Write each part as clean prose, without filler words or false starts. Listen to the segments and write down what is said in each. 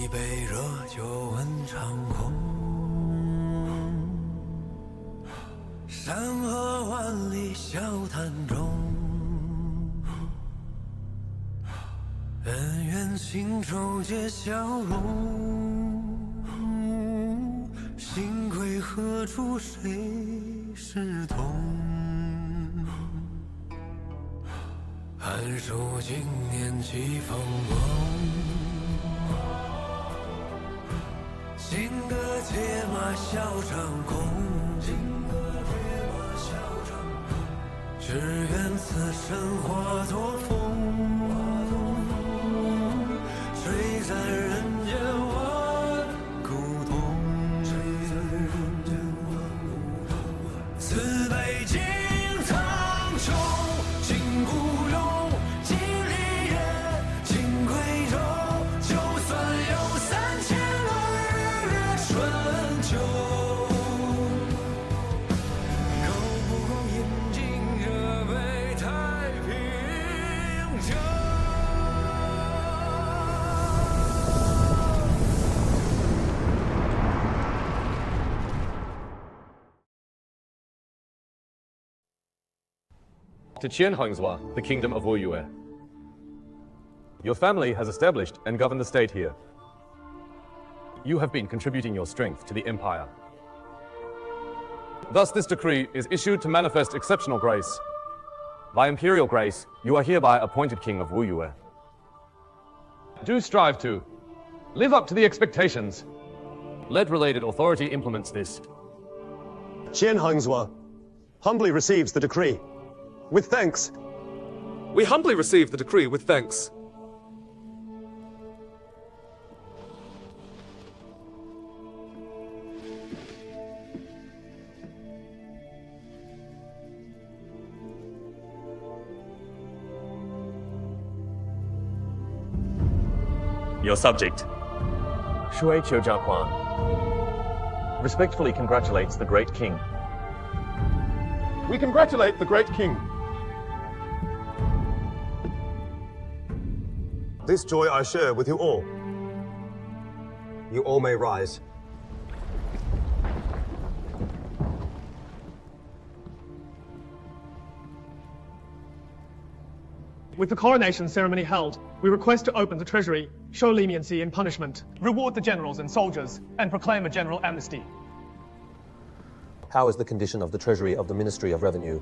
一杯热酒问长空，山河万里笑谈中，恩怨情仇皆消融。心归何处谁是同？寒暑经年几风光，金戈铁马笑长空，只愿此生化作风，吹散人间万古痛。此北京苍穹，今古勇，今立业，今夔州。就算有3000轮日月春秋，够不够饮尽这杯太平酒？To Qian Hongchu, the kingdom of Wuyue. Your family has established and governed the state here. You have been contributing your strength to the empire. Thus, this decree is issued to manifest exceptional grace. By imperial grace, you are hereby appointed king of Wuyue. Do strive to live up to the expectations. Let related authority implements this. Qian Hongchu humbly receives the decree. With thanks. We humbly receive the decree with thanks. Your subject. Shuaiqiu Zhao Kuang respectfully congratulates the great king. We congratulate the great king. This joy I share with you all. You all may rise. With the coronation ceremony held, we request to open the treasury, show leniency in punishment, reward the generals and soldiers, and proclaim a general amnesty. How is the condition of the treasury of the Ministry of Revenue?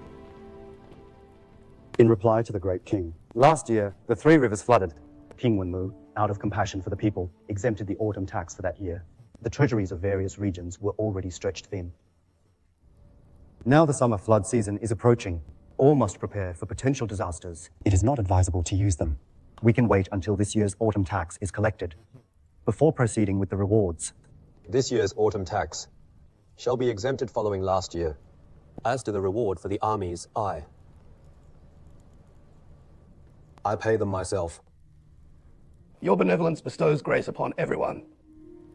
In reply to the great king, last year, the 3 rivers flooded. King Wenmu, out of compassion for the people, exempted the autumn tax for that year. The treasuries of various regions were already stretched thin. Now the summer flood season is approaching. All must prepare for potential disasters. It is not advisable to use them. We can wait until this year's autumn tax is collected, before proceeding with the rewards. This year's autumn tax shall be exempted following last year. As to the reward for the armies, I pay them myself. Your benevolence bestows grace upon everyone.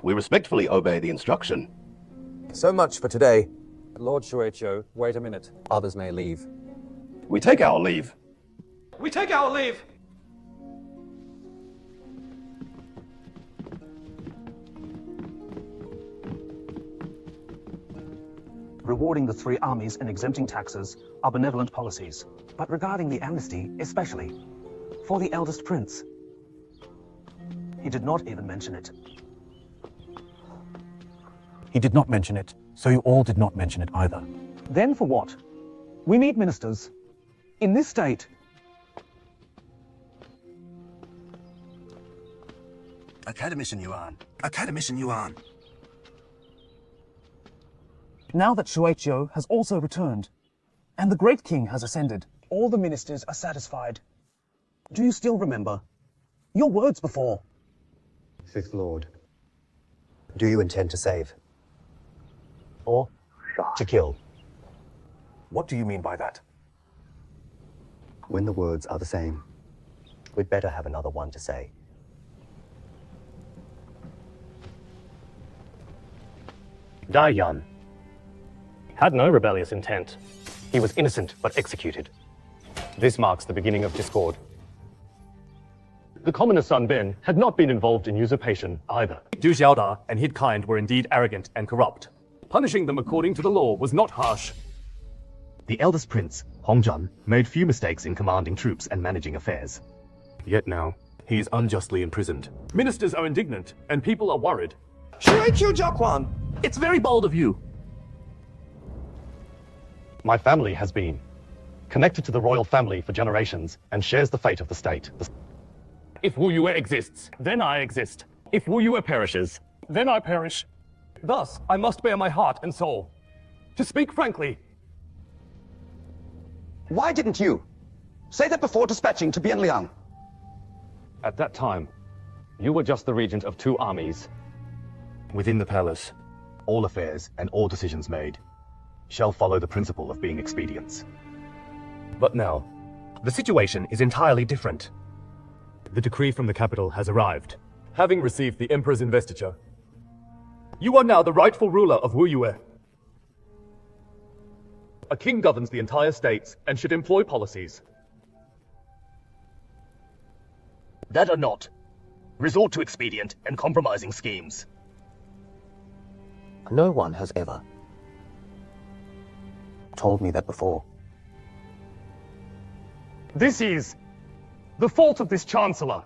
We respectfully obey the instruction. So much for today. Lord Shuaiqiu, wait a minute. Others may leave. We take our leave. We take our leave. Rewarding the 3 armies and exempting taxes are benevolent policies. But regarding the amnesty, especially for the eldest prince, he did not even mention it. He did not mention it, so you all did not mention it either. Then for what? We meet ministers in this state. Academician Yuan. Academician Yuan. Now that Shuaiqiu has also returned, and the great king has ascended, All the ministers are satisfied. Do you still remember your words before? 5th Lord, do you intend to save? Or to kill? what do you mean by that? When the words are the same, we'd better have another one to say. Daiyan had no rebellious intent. He was innocent but executed. This marks the beginning of discord. The commoner Sun Ben had not been involved in usurpation either. Du Xiaoda and his kind were indeed arrogant and corrupt. Punishing them according to the law was not harsh. The eldest prince, Hongzhan, made few mistakes in commanding troops and managing affairs. Yet now, he is unjustly imprisoned. Ministers are indignant, and people are worried. It's very bold of you. My family has been connected to the royal family for generations and shares the fate of the state. If Wuyue exists, then I exist. If Wuyue perishes, then I perish. Thus, I must bear my heart and soul. To speak frankly, Why didn't you? Say that before dispatching to Bianliang. At that time, you were just the regent of 2 armies. Within the palace, all affairs and all decisions made shall follow the principle of being expedients. But now, the situation is entirely different. The decree from the capital has arrived. having received the Emperor's investiture, you are now the rightful ruler of Wuyue. A king governs the entire states and should employ policies that are not resort to expedient and compromising schemes. No one has ever told me that before. This is the fault of this Chancellor.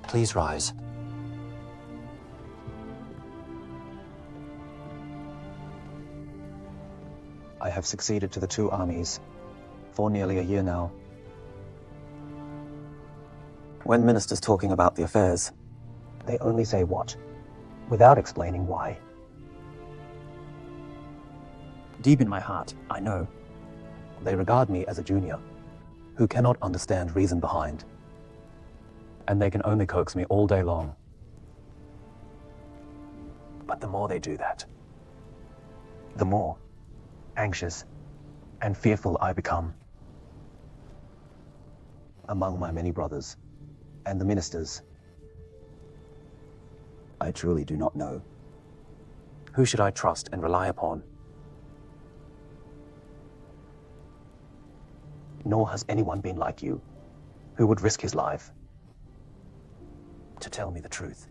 Please rise. I have succeeded to the 2 armies for nearly a year now. When ministers talking about the affairs, they only say what, without explaining why. Deep in my heart, I know, they regard me as a junior, who cannot understand reason behind. And they can only coax me all day long. But the more they do that, the more anxious and fearful I become. Among my many brothers and the ministers, I truly do not know. Who should I trust and rely upon? Nor has anyone been like you, who would risk his life to tell me the truth.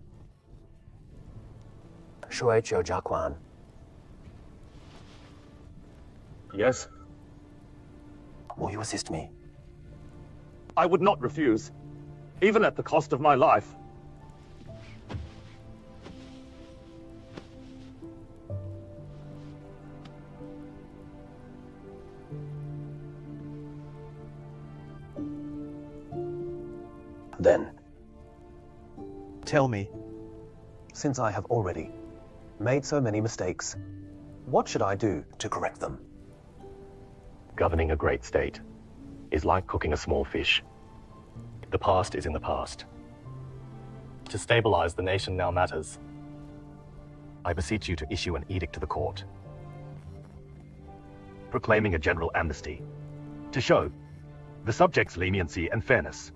Shuaiqiu Jiaquan. Yes? Will you assist me? I would not refuse, even at the cost of my life. Then, tell me, since I have already made so many mistakes, what should I do to correct them? Governing a great state is like cooking a small fish. The past is in the past. To stabilize the nation now matters. I beseech you to issue an edict to the court, Proclaiming a general amnesty to show the subjects' leniency and fairness.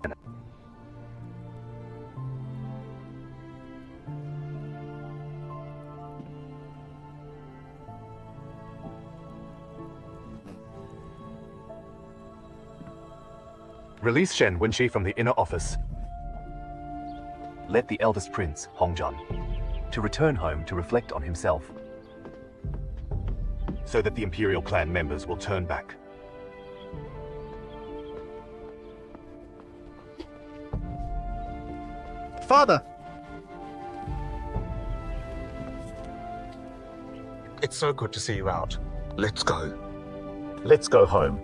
Release Shen Wenxi from the inner office. Let the eldest prince, Hongzhan, to return home to reflect on himself, so that the imperial clan members will turn back. Father! It's so good to see you out. Let's go. Let's go home.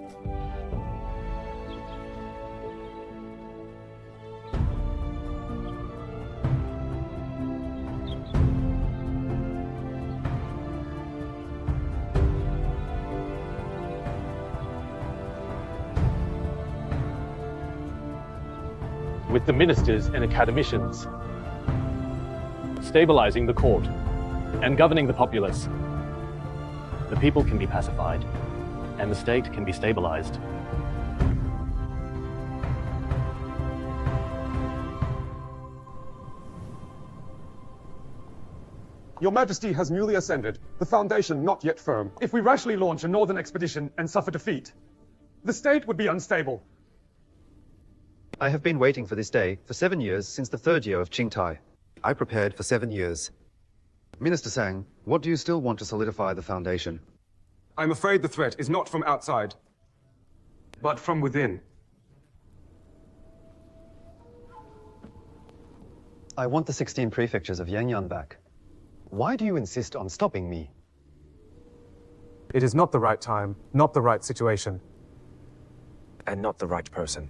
With the ministers and academicians, stabilizing the court and governing the populace, the people can be pacified and the state can be stabilized. Your Majesty has newly ascended, the foundation not yet firm. If we rashly launch a northern expedition and suffer defeat, the state would be unstable. I have been waiting for this day for 7 years since the 3rd year of Qingtai. I prepared for 7 years. Minister Sang, what do you still want to solidify the foundation? I'm afraid the threat is not from outside, but from within. I want the 16 prefectures of Yangyang back. Why do you insist on stopping me? It is not the right time, not the right situation. And not the right person.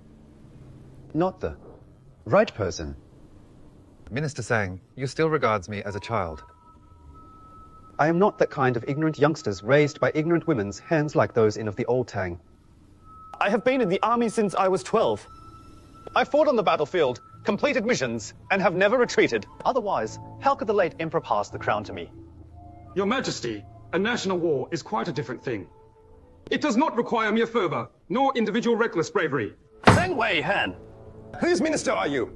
Not the right person. Minister Sang, you still regards me as a child. I am not that kind of ignorant youngsters raised by ignorant women's hands like those in of the old Tang. I have been in the army since I was 12. I fought on the battlefield, completed missions, and have never retreated. Otherwise, how could the late Emperor pass the crown to me? Your Majesty, a national war is quite a different thing. It does not require mere fervor, nor individual reckless bravery. Zhang Wei Han. Whose minister are you?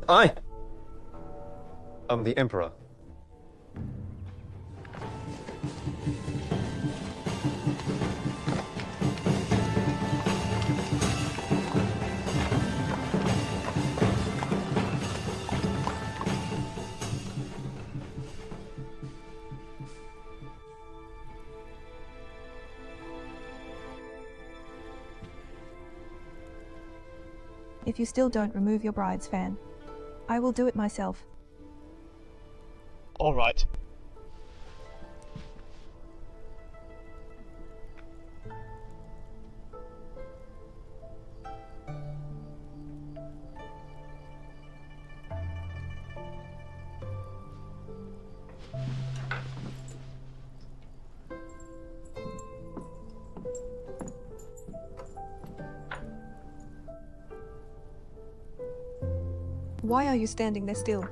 I am the Emperor. If you still don't remove your bride's fan, I will do it myself. All right. Why are you standing there still?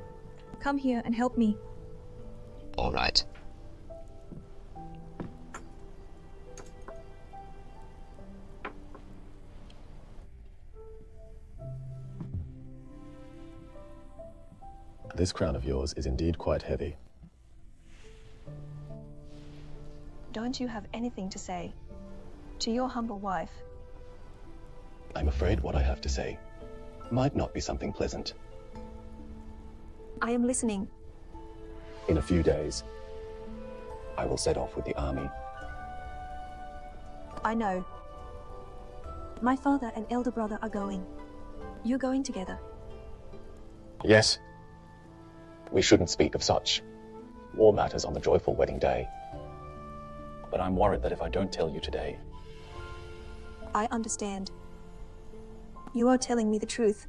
Come here and help me. All right. This crown of yours is indeed quite heavy. Don't you have anything to say to your humble wife? I'm afraid what I have to say might not be something pleasant. I am listening. In a few days, I will set off with the army. I know. My father and elder brother are going. You're going together. Yes. We shouldn't speak of such war matters on the joyful wedding day. But I'm worried that if I don't tell you today... I understand. You are telling me the truth.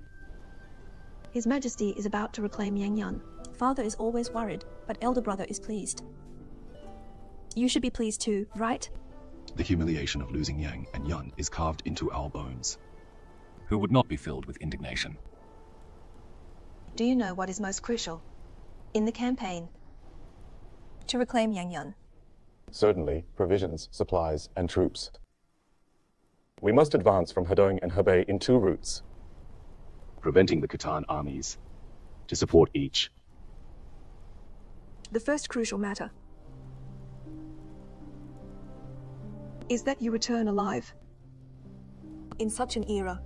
His Majesty is about to reclaim Yangyang. Father is always worried, but elder brother is pleased. You should be pleased too, right? The humiliation of losing Yang and Yun is carved into our bones. Who would not be filled with indignation? Do you know what is most crucial in the campaign? To reclaim Yangyang. Certainly, provisions, supplies, and troops. We must advance from Hedong and Hebei in 2 routes. Preventing the Khitan armies, to support each. The first crucial matter is that you return alive. In such an era,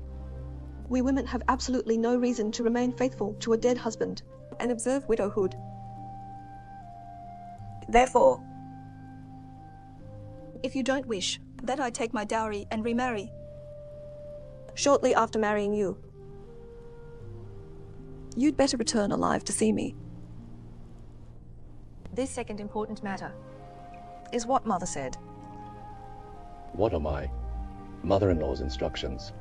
we women have absolutely no reason to remain faithful to a dead husband and observe widowhood. Therefore, if you don't wish that I take my dowry and remarry shortly after marrying you, you'd better return alive to see me. This second important matter is what Mother said. What are my mother-in-law's instructions?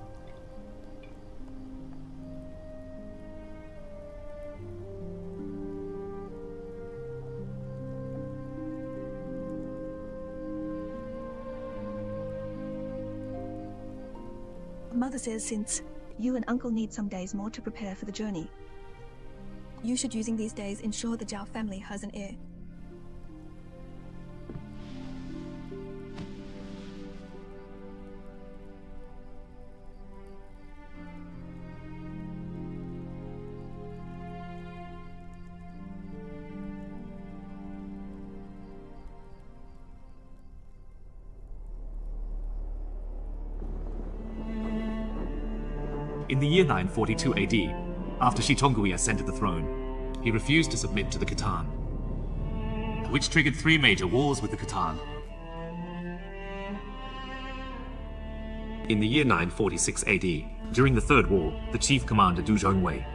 Mother says since you and Uncle need some days more to prepare for the journey, you should, using these days, ensure the Zhao family has an heir. In the year 942 AD, after Shitongui ascended the throne, he refused to submit to the Khitan, which triggered 3 major wars with the Khitan. In the year 946 AD, during the Third War, the chief commander Du Zhongwei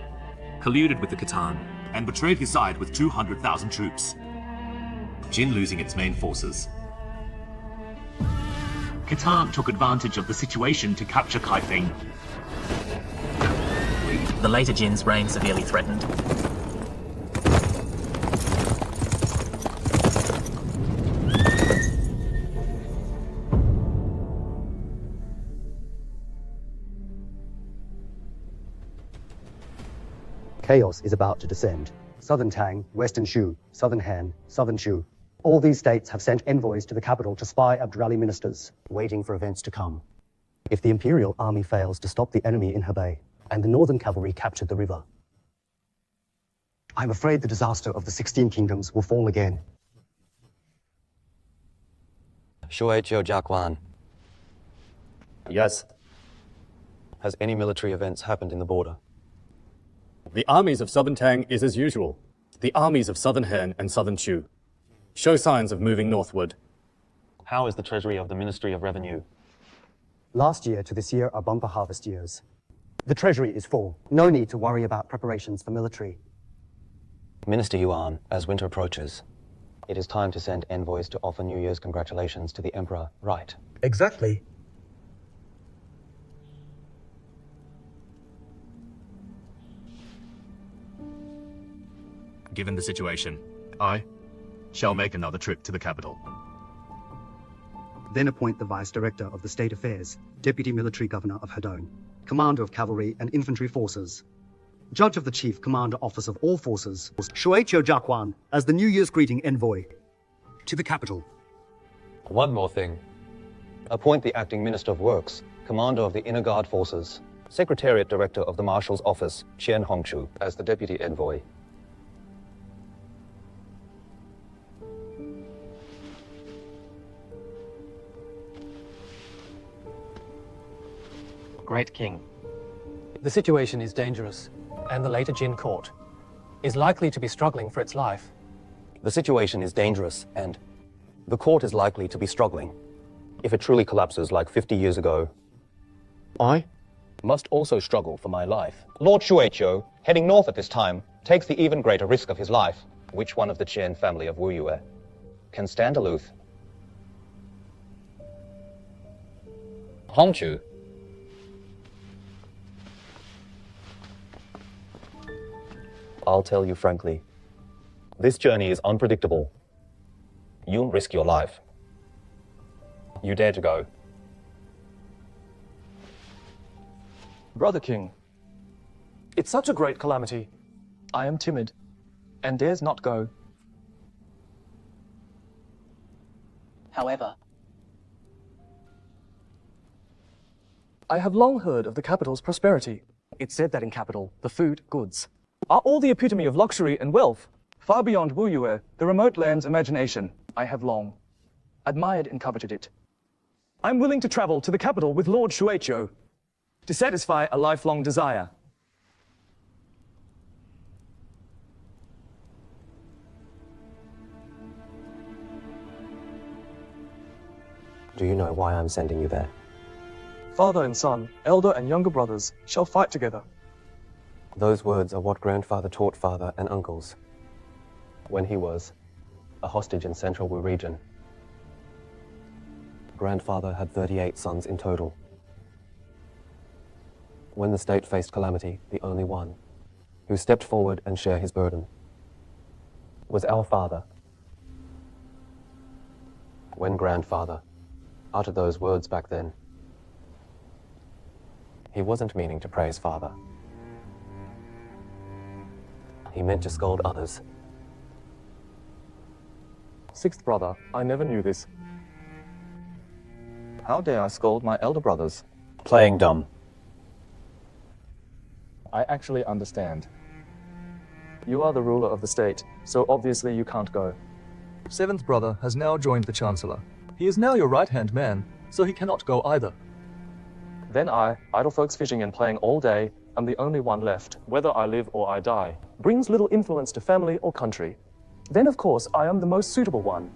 colluded with the Khitan and betrayed his side with 200,000 troops, Jin losing its main forces. Khitan took advantage of the situation to capture Kaifeng. The later Jin's reign severely threatened. Chaos is about to descend. Southern Tang, Western Shu, Southern Han, Southern Shu. All these states have sent envoys to the capital to spy Abdurrahman ministers, waiting for events to come. If the Imperial army fails to stop the enemy in Hebei, and the Northern cavalry capture the river, I'm afraid the disaster of the 16 kingdoms will fall again. Shuaiqiu Jiaquan. Yes. Has any military events happened in the border? The armies of Southern Tang is as usual. The armies of Southern Han and Southern Shu show signs of moving northward. How is the treasury of the Ministry of Revenue? Last year to this year are bumper harvest years. The treasury is full. No need to worry about preparations for military. Minister Yuan, as winter approaches, it is time to send envoys to offer New Year's congratulations to the Emperor, right? Exactly. Given the situation, I shall make another trip to the capital. Then appoint the Vice Director of the State Affairs, Deputy Military Governor of Hedong, Commander of Cavalry and Infantry Forces, Judge of the Chief Commander Office of all Forces, Shuaiqiu Jiaquan as the New Year's greeting envoy to the capital. One more thing. Appoint the Acting Minister of Works, Commander of the Inner Guard Forces, Secretariat Director of the Marshal's Office, Qian Hongchu, as the Deputy Envoy. Great King. The situation is dangerous, and the later Jin court is likely to be struggling for its life. The situation is dangerous, and the court is likely to be struggling. If it truly collapses like 50 years ago, I must also struggle for my life. Lord Shuaiqiu, heading north at this time, takes the even greater risk of his life. Which one of the Qian family of Wuyue can stand aloof? Hongchu. I'll tell you frankly, this journey is unpredictable. You'll risk your life. You dare to go. Brother King, it's such a great calamity. I am timid, and dares not go. However, I have long heard of the capital's prosperity. It's said that in capital, the food, goods, are all the epitome of luxury and wealth. Far beyond Wuyue, the remote land's imagination, I have long admired and coveted it. I'm willing to travel to the capital with Lord Shuaiqiu to satisfy a lifelong desire. Do you know why I'm sending you there? Father and son, elder and younger brothers, shall fight together. Those words are what grandfather taught father and uncles when he was a hostage in Central Wu region. Grandfather had 38 sons in total. When the state faced calamity, the only one who stepped forward and shared his burden was our father. When grandfather uttered those words back then, he wasn't meaning to praise father. He meant to scold others. Sixth brother, I never knew this. How dare I scold my elder brothers? Playing dumb. I actually understand. You are the ruler of the state, so obviously you can't go. Seventh brother has now joined the Chancellor. He is now your right-hand man, so he cannot go either. Then I, idle folks fishing and playing all day, am the only one left, whether I live or I die. Brings little influence to family or country. Then, of course, I am the most suitable one.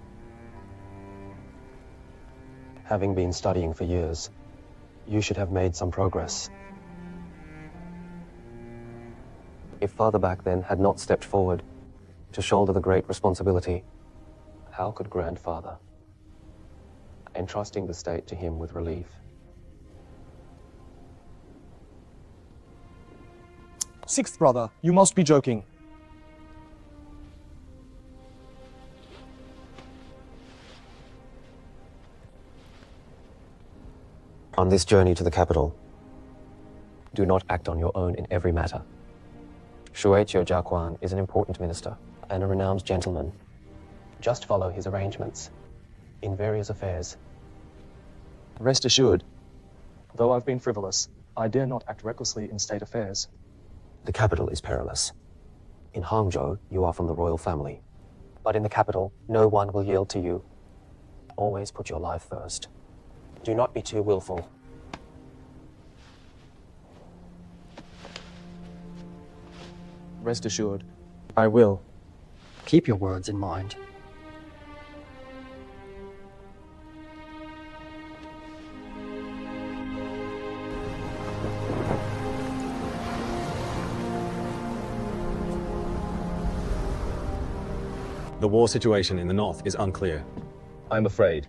Having been studying for years, you should have made some progress. If Father back then had not stepped forward to shoulder the great responsibility, how could Grandfather, entrusting the state to him with relief? Sixth brother, you must be joking. On this journey to the capital, do not act on your own in every matter. Zhao Kuangyin is an important minister and a renowned gentleman. Just follow his arrangements in various affairs. Rest assured, though I've been frivolous, I dare not act recklessly in state affairs. The capital is perilous. In Hangzhou, you are from the royal family. But in the capital, no one will yield to you. Always put your life first. Do not be too willful. Rest assured, I will. Keep your words in mind. The war situation in the north is unclear. I'm afraid.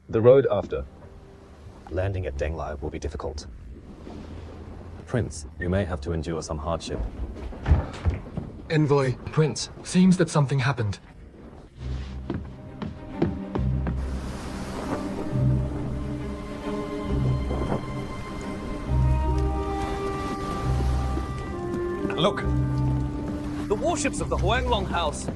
The road after. Landing at Denglai will be difficult. Prince, you may have to endure some hardship. Envoy, Prince, seems that something happened. Look! The warships of the Huanglong House!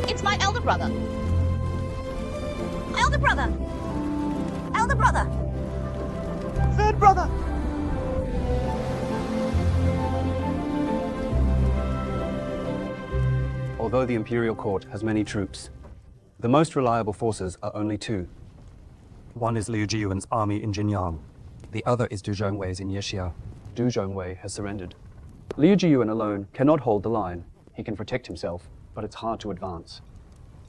It's my elder brother. Elder brother! Elder brother! Third brother! Although the imperial court has many troops, the most reliable forces are only two. One is Liu Jiyuan's army in Jinyang. The other is Du Zhongwei's in Yexia. Du Zhongwei has surrendered. Liu Jiyuan alone cannot hold the line. He can protect himself, but it's hard to advance.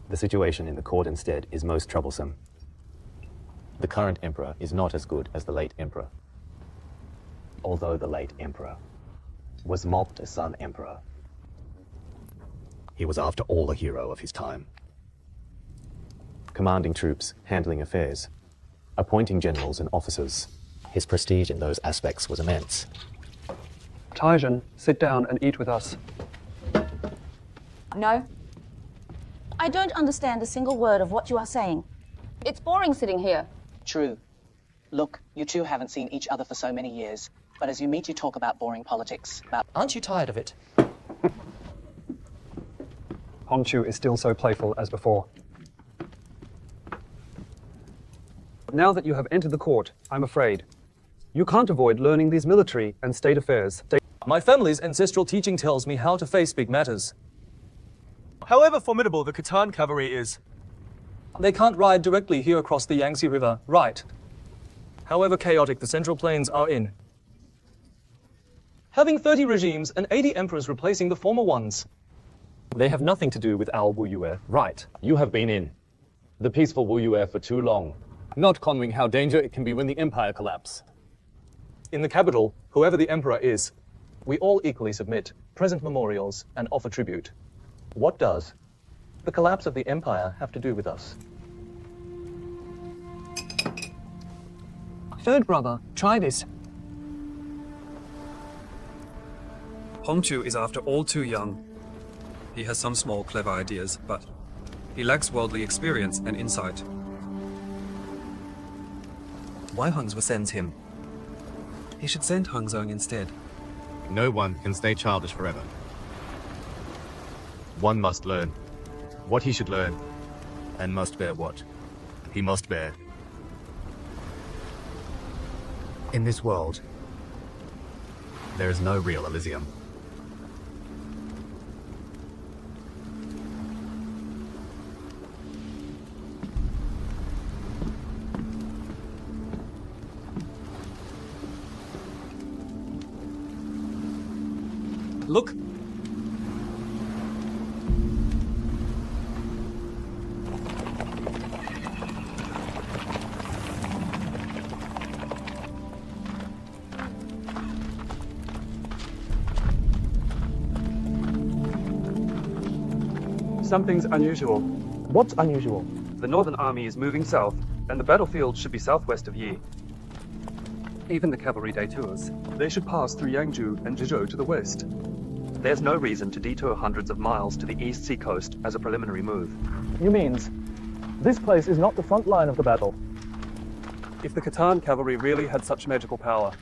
The situation in the court instead is most troublesome. The current emperor is not as good as the late emperor. Although the late emperor was mobbed as son emperor, he was after all a hero of his time. Commanding troops, handling affairs, appointing generals and officers, his prestige in those aspects was immense. Taizhen, sit down and eat with us. No. I don't understand a single word of what you are saying. It's boring sitting here. True. Look, you two haven't seen each other for so many years, but as you meet, you talk about boring politics. Aren't you tired of it? Hongchu is still so playful as before. Now that you have entered the court, I'm afraid, you can't avoid learning these military and state affairs. My family's ancestral teaching tells me how to face big matters. However formidable the Khitan cavalry is, they can't ride directly here across the Yangtze River, right? However chaotic the Central Plains are in. Having 30 regimes and 80 emperors replacing the former ones. They have nothing to do with our Wuyue, right? You have been in the peaceful Wuyue for too long. Not conning how dangerous it can be when the empire collapses. In the capital, whoever the emperor is, we all equally submit, present memorials, and offer tribute. What does the collapse of the empire have to do with us? Third brother, try this. Hongchu is after all too young. He has some small clever ideas, but he lacks worldly experience and insight. Why Hangzhou sends him? He should send Hangzhou instead. No one can stay childish forever. One must learn what he should learn, and must bear what he must bear. In this world, there is no real Elysium. Look! Something's unusual. What's unusual? The Northern Army is moving south, and the battlefield should be southwest of Yi. Even the cavalry detours. They should pass through Yangzhou and Zhizhou to the west. There's no reason to detour hundreds of miles to the east seacoast as a preliminary move. You means this place is not the front line of the battle? If the Khitan cavalry really had such magical power,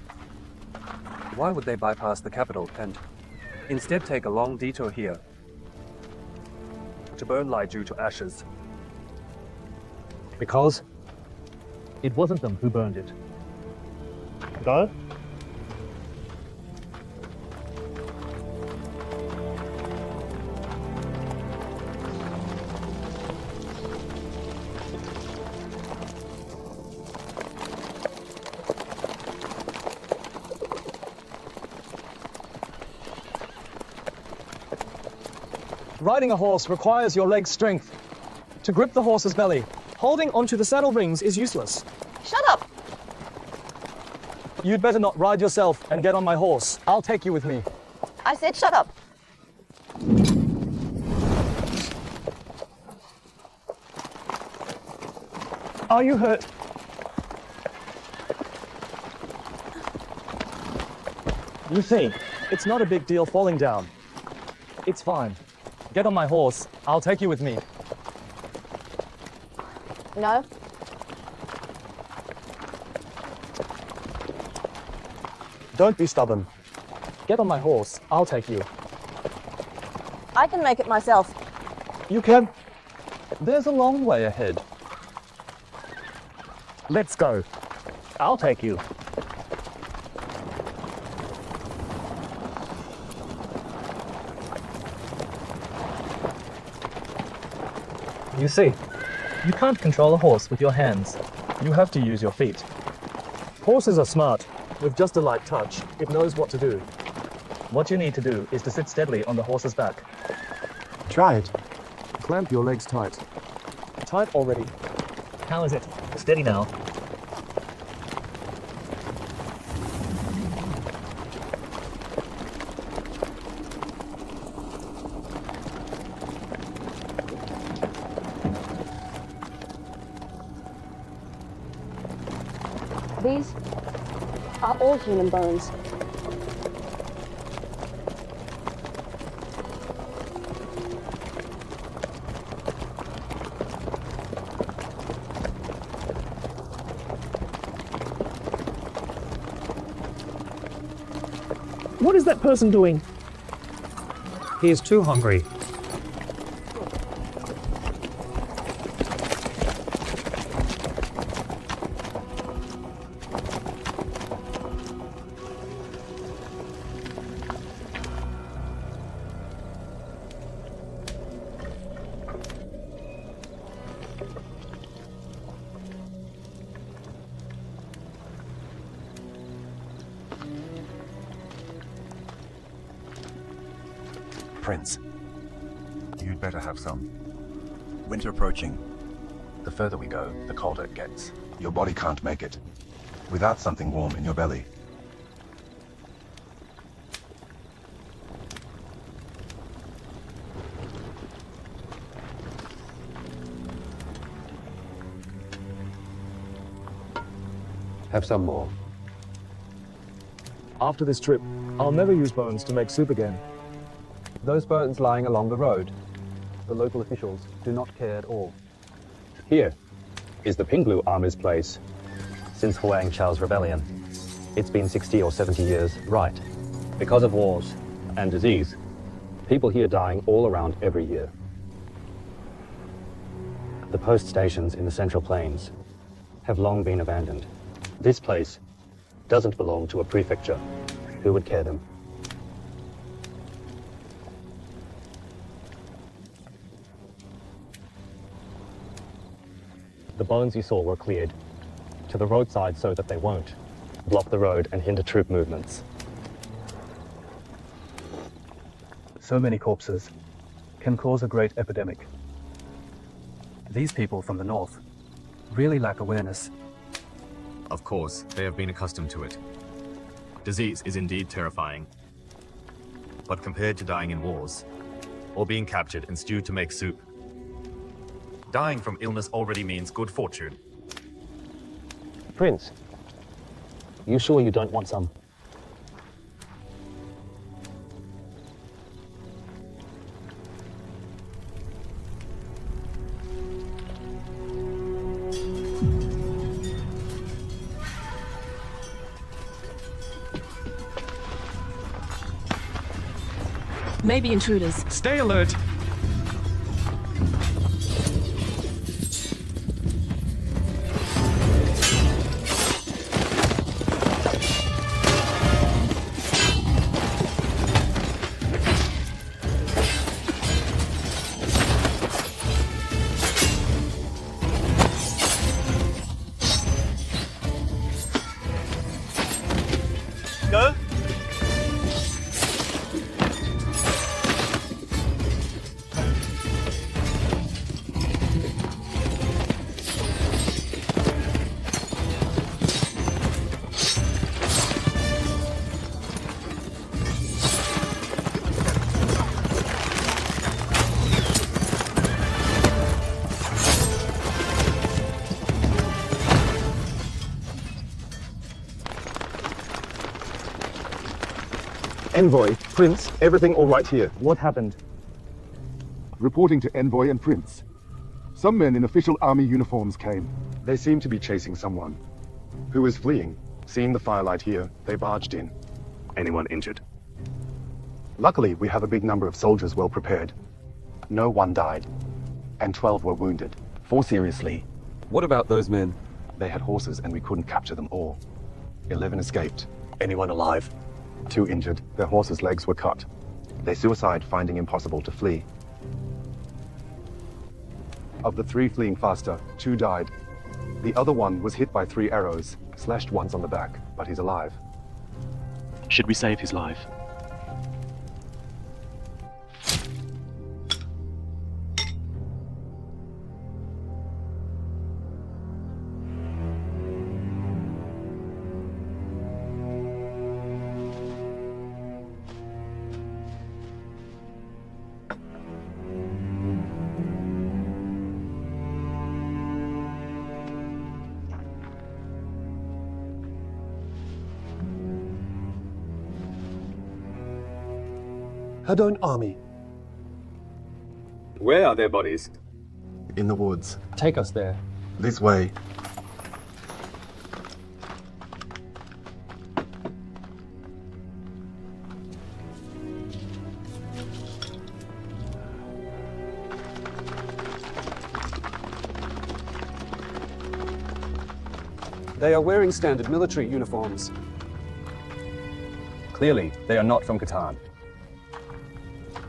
why would they bypass the capital and instead take a long detour here to burn Laiju to ashes? Because it wasn't them who burned it. Go? Riding a horse requires your leg strength. To grip the horse's belly, holding onto the saddle rings is useless. Shut up! You'd better not ride yourself and get on my horse. I'll take you with me. I said shut up. Are you hurt? You see, it's not a big deal falling down. It's fine. Get on my horse. I'll take you with me. No. Don't be stubborn. Get on my horse. I'll take you. I can make it myself. You can. There's a long way ahead. Let's go. I'll take you. You see, you can't control a horse with your hands. You have to use your feet. Horses are smart. With just a light touch, it knows what to do. What you need to do is to sit steadily on the horse's back. Try it. Clamp your legs tight. Tight already. How is it? Steady now. These are all human bones. What is that person doing? He is too hungry. Prince, you'd better have some. Winter approaching. The further we go, the colder it gets. Your body can't make it without something warm in your belly. Have some more. After this trip, I'll never use bones to make soup again. Those bones lying along the road, the local officials do not care at all. Here is the Pinglu Army's place. Since Huang Chao's rebellion, it's been 60 or 70 years, right? Because of wars and disease, people here dying all around every year. The post stations in the Central Plains have long been abandoned. This place doesn't belong to a prefecture. Who would care them? The bones you saw were cleared to the roadside so that they won't block the road and hinder troop movements. So many corpses can cause a great epidemic. These people from the north really lack awareness. Of course, they have been accustomed to it. Disease is indeed terrifying. But compared to dying in wars, or being captured and stewed to make soup, dying from illness already means good fortune. Prince, you sure you don't want some? Maybe intruders. Stay alert! Go! Envoy, Prince, everything all right here? What happened? Reporting to Envoy and Prince. Some men in official army uniforms came. They seem to be chasing someone. Who is fleeing? Seeing the firelight here, they barged in. Anyone injured? Luckily, we have a big number of soldiers well prepared. No one died, and 12 were wounded. 4 seriously. What about those men? They had horses and we couldn't capture them all. 11 escaped. Anyone alive? 2 injured. Their horses' legs were cut. They suicide, finding impossible to flee. Of the 3 fleeing faster, 2 died. The other one was hit by 3 arrows, slashed once on the back, but he's alive. Should we save his life? Hedong army. Where are their bodies? In the woods. Take us there. This way. They are wearing standard military uniforms. Clearly, they are not from Catan.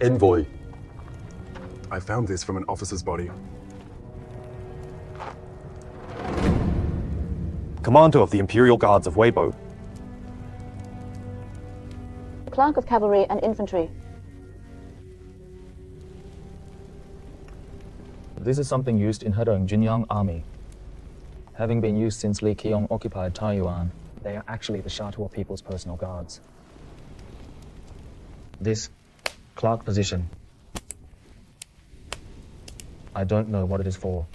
Envoy. I found this from an officer's body. Commander of the Imperial Guards of Weibo. Clerk of Cavalry and Infantry. This is something used in Hedong Jinyang Army. Having been used since Li Qiong occupied Taiyuan, they are actually the Shatua people's personal guards. This clerk position, I don't know what it is for.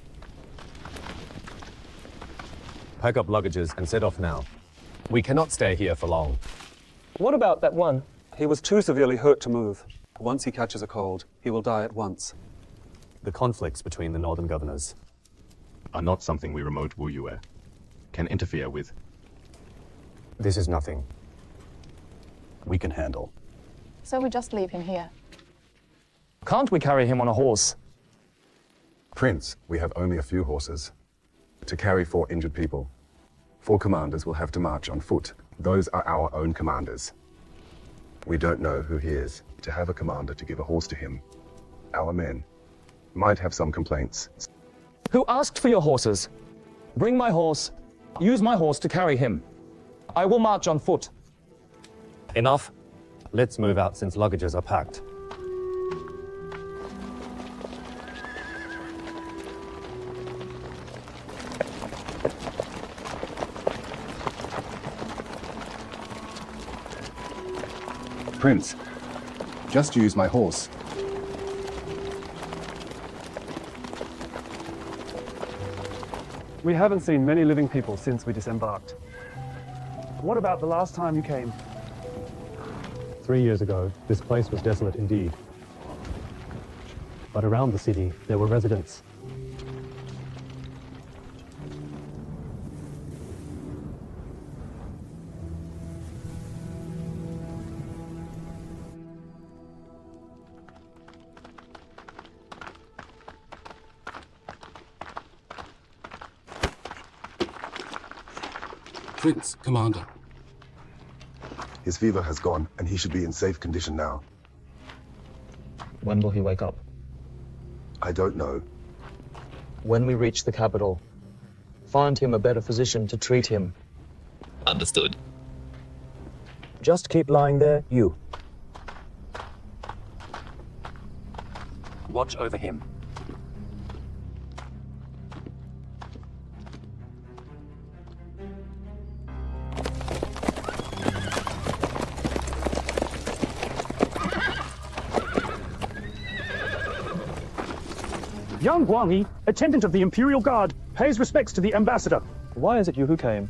Pack up luggages and set off now. We cannot stay here for long. What about that one? He was too severely hurt to move. Once he catches a cold, he will die at once. The conflicts between the northern governors are not something we remote Wuyue can interfere with. This is nothing we can handle. So we just leave him here. Can't we carry him on a horse? Prince, we have only a few horses. To carry 4 injured people. 4 commanders will have to march on foot. Those are our own commanders. We don't know who he is. To have a commander to give a horse to him, our men might have some complaints. Who asked for your horses? Bring my horse. Use my horse to carry him. I will march on foot. Enough. Let's move out since luggages are packed. Prince, just use my horse. We haven't seen many living people since we disembarked. What about the last time you came? 3 years ago, this place was desolate indeed. But around the city, there were residents. Prince, Commander. His fever has gone, and he should be in safe condition now. When will he wake up? I don't know. When we reach the capital, find him a better physician to treat him. Understood. Just keep lying there, you. Watch over him. Young Guangyi, attendant of the Imperial Guard, pays respects to the ambassador. Why is it you who came?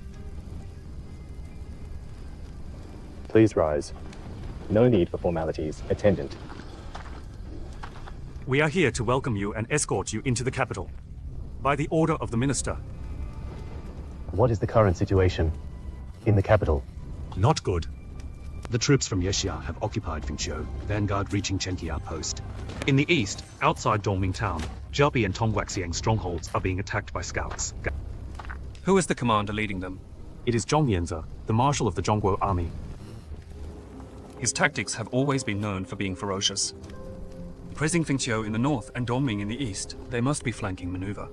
Please rise. No need for formalities, attendant. We are here to welcome you and escort you into the capital. By the order of the minister. What is the current situation in the capital? Not good. The troops from Yexia have occupied Fengqiu, vanguard reaching Chenqi outpost. In the east, outside Dongming town, Jiabi and Tongguaxiang strongholds are being attacked by scouts. Who is the commander leading them? It is Zhong Yanze, the marshal of the Zhongguo army. His tactics have always been known for being ferocious. Pressing Fengqiu in the north and Dongming in the east, they must be flanking maneuver.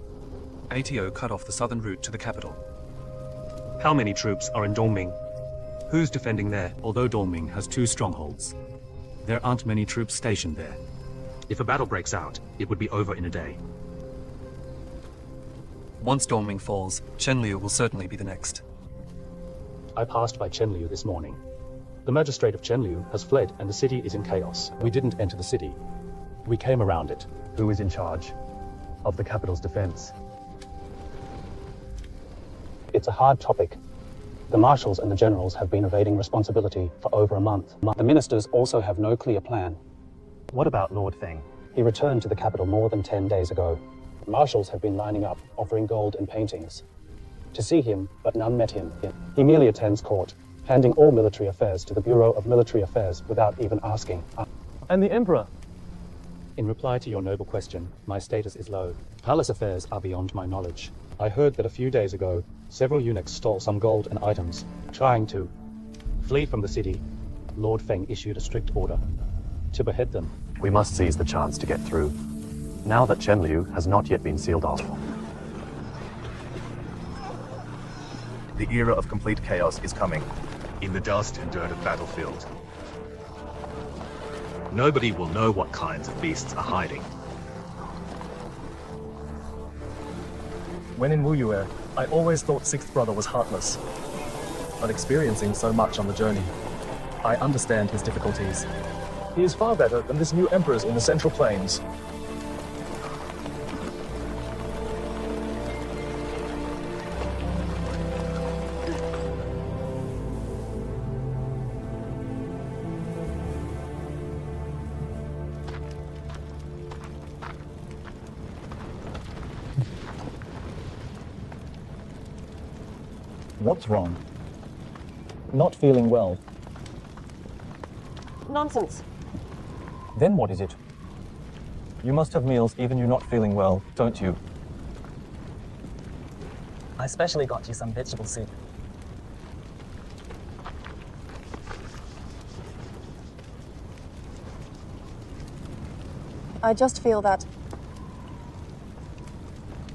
ATO cut off the southern route to the capital. How many troops are in Dongming? Who's defending there? Although Dongming has 2 strongholds, there aren't many troops stationed there. If a battle breaks out, it would be over in a day. Once Dongming falls, Chenliu will certainly be the next. I passed by Chenliu this morning. The magistrate of Chenliu has fled and the city is in chaos. We didn't enter the city. We came around it. Who is in charge of the capital's defense? It's a hard topic. The marshals and the generals have been evading responsibility for over a month. The ministers also have no clear plan. What about Lord Feng? He returned to the capital more than 10 days ago. Marshals have been lining up, offering gold and paintings to see him, but none met him. He merely attends court, handing all military affairs to the Bureau of Military Affairs without even asking. And the Emperor? In reply to your noble question, my status is low. Palace affairs are beyond my knowledge. I heard that a few days ago, several eunuchs stole some gold and items, trying to flee from the city. Lord Feng issued a strict order to behead them. We must seize the chance to get through, now that Chenliu has not yet been sealed off. The era of complete chaos is coming. In the dust and dirt of battlefield, nobody will know what kinds of beasts are hiding. When in Wuyue, I always thought Sixth Brother was heartless. But experiencing so much on the journey, I understand his difficulties. He is far better than this new emperors in the Central Plains. What's wrong? Not feeling well. Nonsense. Then what is it? You must have meals even you're not feeling well, don't you? I specially got you some vegetable soup. I just feel that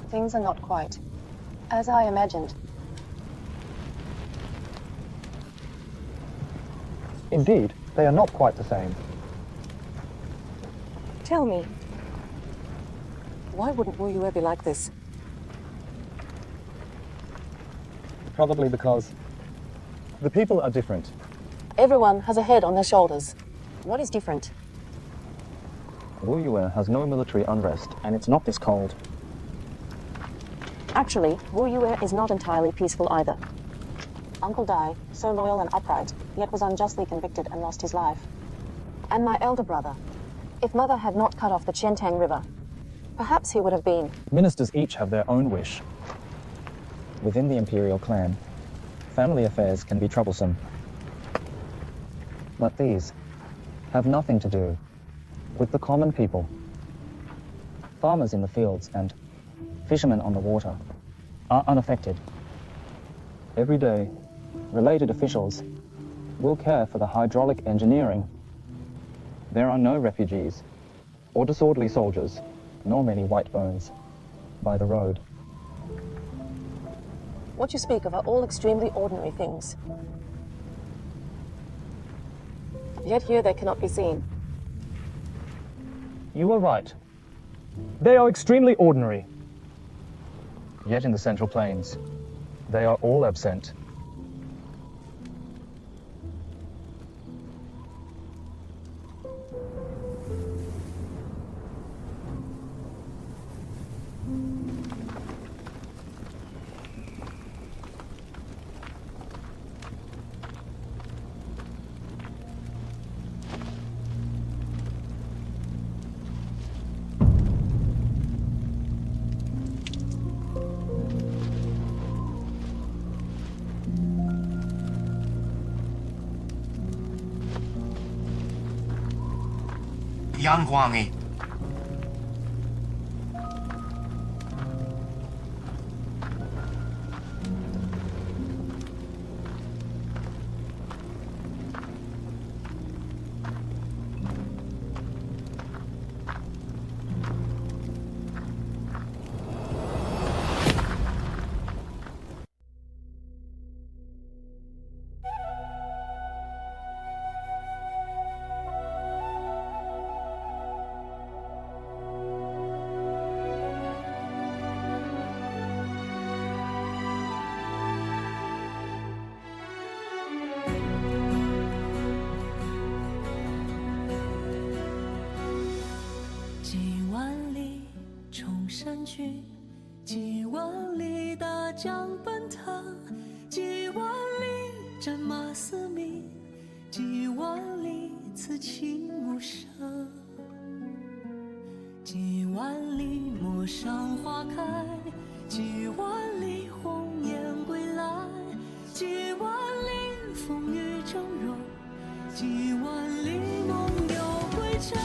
things are not quite as I imagined. Indeed, they are not quite the same. Tell me, why wouldn't Wuyue be like this? Probably because the people are different. Everyone has a head on their shoulders. What is different? Wuyue has no military unrest, and it's not this cold. Actually, Wuyue is not entirely peaceful either. Uncle Dai, so loyal and upright, yet was unjustly convicted and lost his life. And my elder brother. If Mother had not cut off the Qiantang River, perhaps he would have been. Ministers each have their own wish. Within the imperial clan, family affairs can be troublesome. But these have nothing to do with the common people. Farmers in the fields and fishermen on the water are unaffected. Every day, related officials will care for the hydraulic engineering. There are no refugees or disorderly soldiers, nor many white bones by the road. What you speak of are all extremely ordinary things. Yet here they cannot be seen. You are right. They are extremely ordinary. Yet in the Central Plains, they are all absent. Qian Hongchuan.几万里大江奔腾，几万里战马嘶鸣，几万里此情无声，几万里陌上花开，几万里鸿雁归来，几万里风雨峥嵘，几万里梦游归程。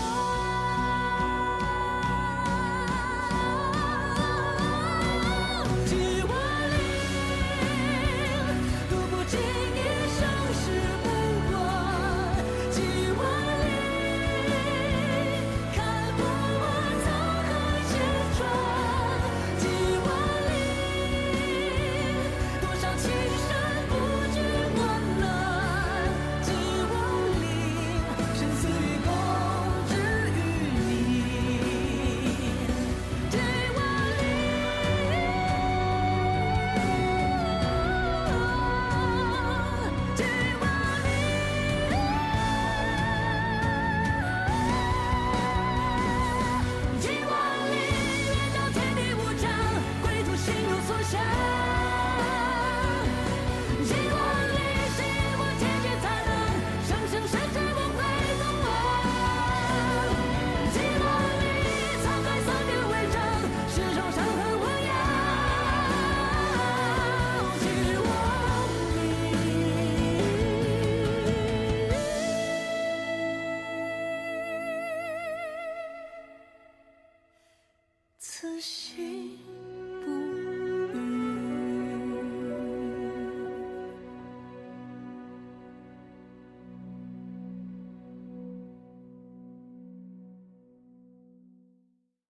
此心